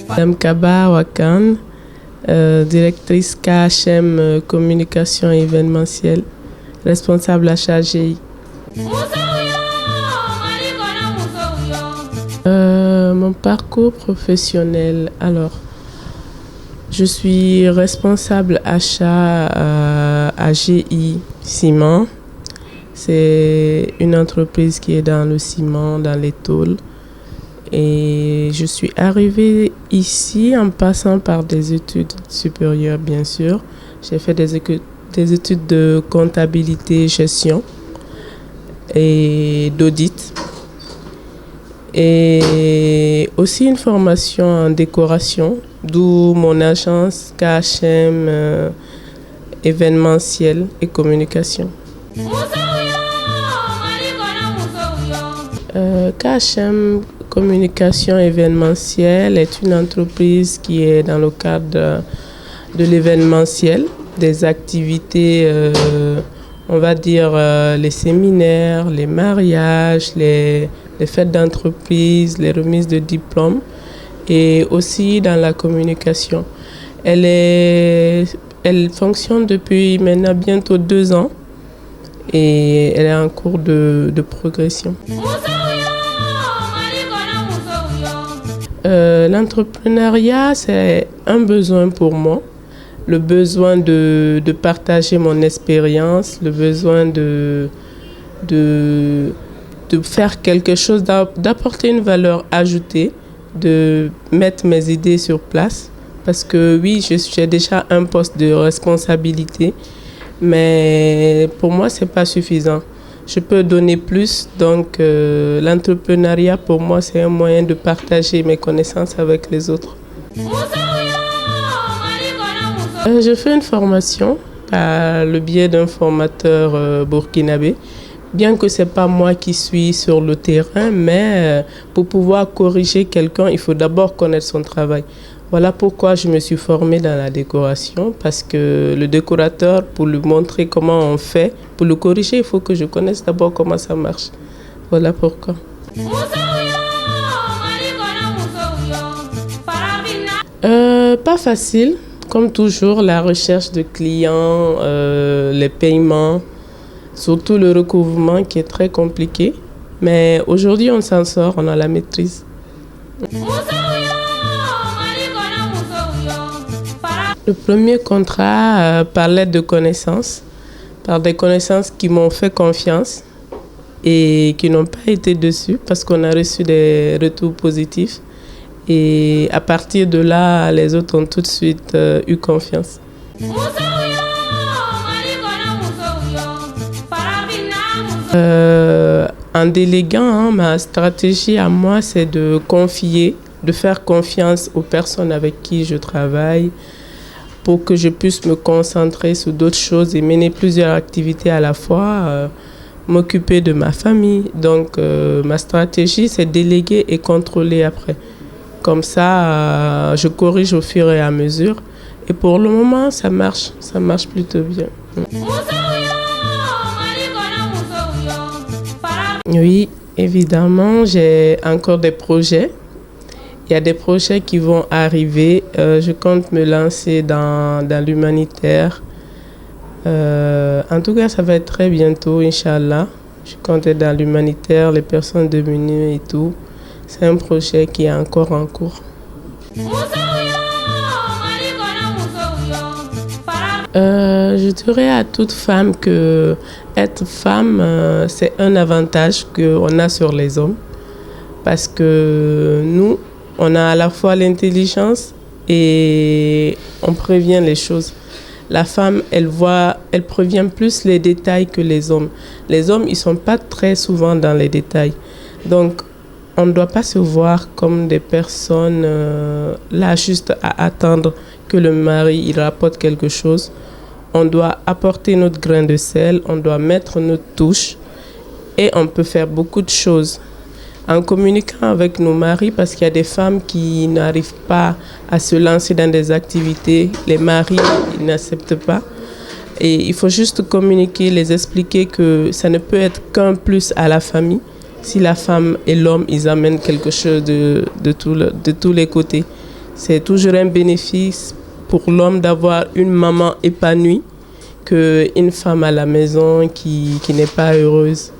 Madame Kaba Wakan, directrice KHM Communication événementielle, responsable achat GI. Mon parcours professionnel, alors, je suis responsable achat à GI Ciment. C'est une entreprise qui est dans le ciment, dans les tôles. Et je suis arrivée ici en passant par des études supérieures, bien sûr. J'ai fait des études de comptabilité, gestion et d'audit. Et aussi une formation en décoration, d'où mon agence KHM événementiel et communication. KHM Communication événementielle est une entreprise qui est dans le cadre de l'événementiel, des activités, on va dire les séminaires, les mariages, les fêtes d'entreprise, les remises de diplômes et aussi dans la communication. Elle fonctionne depuis maintenant bientôt 2 ans et elle est en cours de progression. L'entrepreneuriat, c'est un besoin pour moi. Le besoin de partager mon expérience, le besoin de faire quelque chose, d'apporter une valeur ajoutée, de mettre mes idées sur place. Parce que oui, j'ai déjà un poste de responsabilité, mais pour moi, ce n'est pas suffisant. Je peux donner plus, donc l'entrepreneuriat pour moi c'est un moyen de partager mes connaissances avec les autres. Je fais une formation par le biais d'un formateur burkinabé, bien que ce n'est pas moi qui suis sur le terrain, mais pour pouvoir corriger quelqu'un, il faut d'abord connaître son travail. Voilà pourquoi je me suis formée dans la décoration, parce que le décorateur, pour lui montrer comment on fait, pour le corriger, il faut que je connaisse d'abord comment ça marche. Voilà pourquoi. Pas facile, comme toujours, la recherche de clients, les paiements, surtout le recouvrement qui est très compliqué. Mais aujourd'hui, on s'en sort, on a la maîtrise. Le premier contrat par lettre de connaissance, par des connaissances qui m'ont fait confiance et qui n'ont pas été dessus parce qu'on a reçu des retours positifs. Et à partir de là, les autres ont tout de suite eu confiance. En déléguant, ma stratégie à moi, c'est de confier, de faire confiance aux personnes avec qui je travaille, pour que je puisse me concentrer sur d'autres choses et mener plusieurs activités à la fois, m'occuper de ma famille. Donc, ma stratégie, c'est déléguer et contrôler après. Comme ça, je corrige au fur et à mesure. Et pour le moment, ça marche plutôt bien. Oui, évidemment, j'ai encore des projets. Il y a des projets qui vont arriver. Je compte me lancer dans l'humanitaire. En tout cas, ça va être très bientôt, Inch'Allah. Je compte être dans l'humanitaire, les personnes démunies et tout. C'est un projet qui est encore en cours. Je dirais à toute femme que être femme, c'est un avantage qu'on a sur les hommes. Parce que nous, on a à la fois l'intelligence et on prévient les choses. La femme, elle prévient plus les détails que les hommes. Les hommes, ils ne sont pas très souvent dans les détails. Donc, on ne doit pas se voir comme des personnes là juste à attendre que le mari il rapporte quelque chose. On doit apporter notre grain de sel, on doit mettre notre touche et on peut faire beaucoup de choses en communiquant avec nos maris, parce qu'il y a des femmes qui n'arrivent pas à se lancer dans des activités. Les maris ils n'acceptent pas. Et il faut juste communiquer, les expliquer que ça ne peut être qu'un plus à la famille. Si la femme et l'homme, ils amènent quelque chose de tous les côtés. C'est toujours un bénéfice pour l'homme d'avoir une maman épanouie qu'une femme à la maison qui n'est pas heureuse.